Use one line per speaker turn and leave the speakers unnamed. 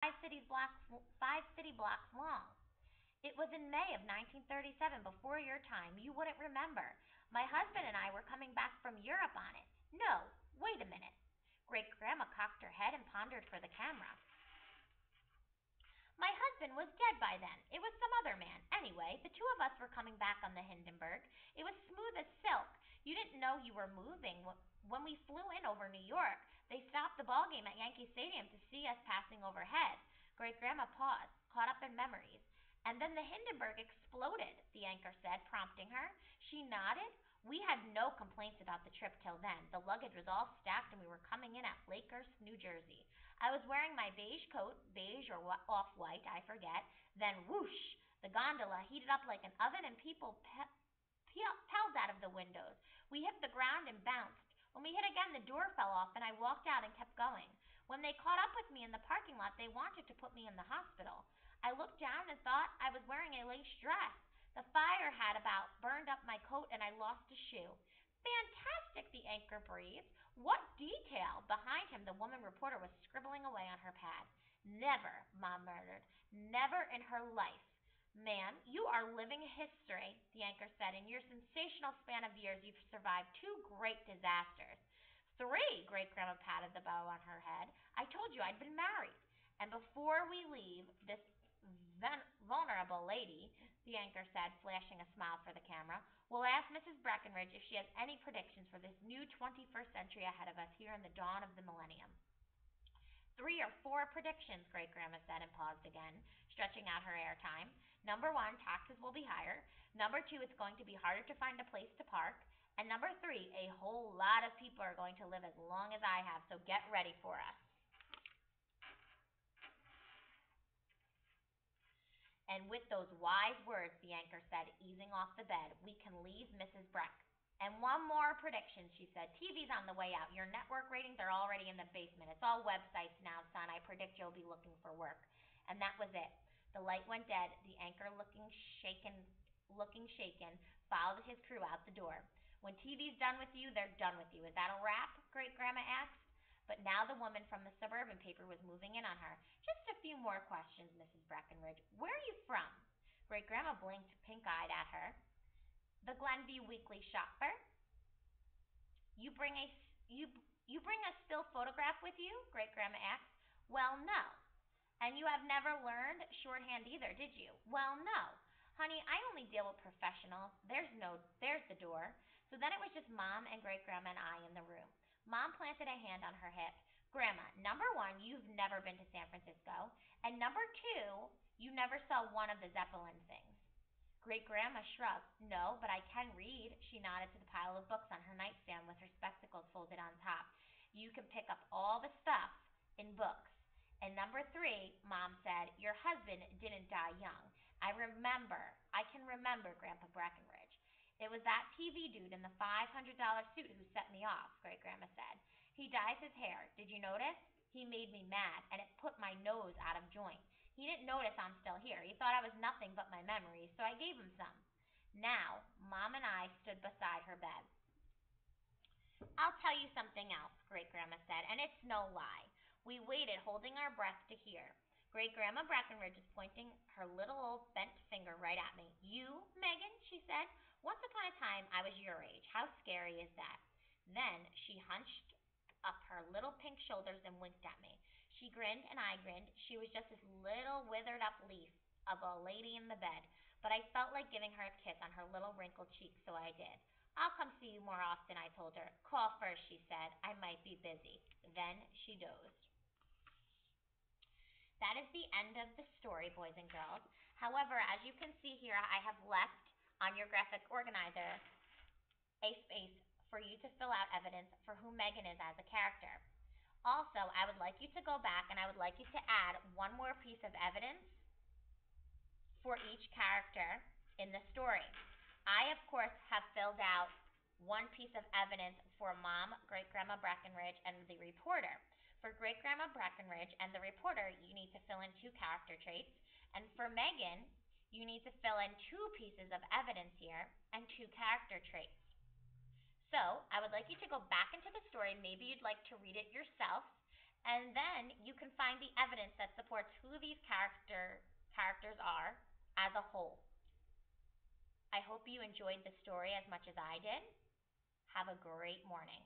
five city blocks long. It was in May of 1937, before your time. You wouldn't remember. My husband and I were coming back from Europe on it. No, wait a minute. Great Grandma cocked her head and pondered for the camera. My husband was dead by then. It was some other man. Anyway, the two of us were coming back on the Hindenburg. It was smooth as silk. You didn't know you were moving. When we flew in over New York, they stopped the ball game at Yankee Stadium to see us passing overhead. Great Grandma paused, caught up in memories. And then the Hindenburg exploded, the anchor said, prompting her. She nodded. We had no complaints about the trip till then. The luggage was all stacked and we were coming in at Lakehurst, New Jersey. I was wearing my beige coat, beige or off-white, I forget. Then whoosh! The gondola heated up like an oven and people pelted out of the windows. We hit the ground and bounced. When we hit again, the door fell off and I walked out and kept going. When they caught up with me in the parking lot, they wanted to put me in the hospital. I looked down and thought I was wearing a lace dress. The fire had about burned up my coat and I lost a shoe. Fantastic, the anchor breathed. What detail! Behind him, the woman reporter was scribbling away on her pad. Never, Mom murmured. Never in her life. Man, you are living history, the anchor said. In your sensational span of years, you've survived two great disasters. Three, Great Grandma patted the bow on her head. I told you I'd been married. And before we leave this vulnerable lady, the anchor said, flashing a smile for the camera, we'll ask Mrs. Breckenridge if she has any predictions for this new 21st century ahead of us here in the dawn of the millennium. 3 or 4 predictions, Great Grandma said and paused again, stretching out her airtime. Number 1, taxes will be higher. Number 2, it's going to be harder to find a place to park. And number 3, a whole lot of people are going to live as long as I have, so get ready for us. And with those wise words, the anchor said, easing off the bed, we can leave Mrs. Breck. And one more prediction, she said. TV's on the way out. Your network ratings are already in the basement. It's all websites now, son. I predict you'll be looking for work. And that was it. The light went dead. The anchor, looking shaken, followed his crew out the door. When TV's done with you, they're done with you. Is that a wrap? Great Grandma asked. But now the woman from the suburban paper was moving in on her. Just a few more questions, Mrs. Breckenridge. Where are you from? Great Grandma blinked pink-eyed at her. The Glenview Weekly Shopper. You bring a still photograph with you? Great Grandma asked. Well, no. And you have never learned shorthand either, did you? Well, no. Honey, I only deal with professionals. There's the door. So then it was just Mom and Great Grandma and I in the room. Mom planted a hand on her hip. Grandma, number 1, you've never been to San Francisco. And number 2, you never saw one of the Zeppelin things. Great Grandma shrugged. No, but I can read. She nodded to the pile of books on her nightstand with her spectacles folded on top. You can pick up all the stuff in books. And number 3, Mom said, your husband didn't die young. I can remember Grandpa Breckenridge. It was that TV dude in the $500 suit who set me off, Great Grandma said. He dyes his hair. Did you notice? He made me mad, and it put my nose out of joint. He didn't notice I'm still here. He thought I was nothing but my memories, so I gave him some. Now, Mom and I stood beside her bed. I'll tell you something else, Great Grandma said, and it's no lie. We waited, holding our breath to hear. Great Grandma Breckenridge is pointing her little old bent finger right at me. You, Megan, she said. Once upon a time, I was your age. How scary is that? Then she hunched up her little pink shoulders and winked at me. She grinned and I grinned. She was just this little withered up leaf of a lady in the bed, but I felt like giving her a kiss on her little wrinkled cheek, so I did. I'll come see you more often, I told her. Call first, she said. I might be busy. Then she dozed. That is the end of the story, boys and girls. However, as you can see here, I have left on your graphic organizer a space for you to fill out evidence for who Megan is as a character. Also, I would like you to go back and I would like you to add one more piece of evidence for each character in the story. I, of course, have filled out one piece of evidence for Mom, Great Grandma Breckenridge, and the reporter. For Great Grandma Breckenridge and the reporter, you need to fill in 2 character traits. And for Megan, you need to fill in 2 pieces of evidence here and 2 character traits. So, I would like you to go back into the story. Maybe you'd like to read it yourself. And then you can find the evidence that supports who these characters are as a whole. I hope you enjoyed the story as much as I did. Have a great morning.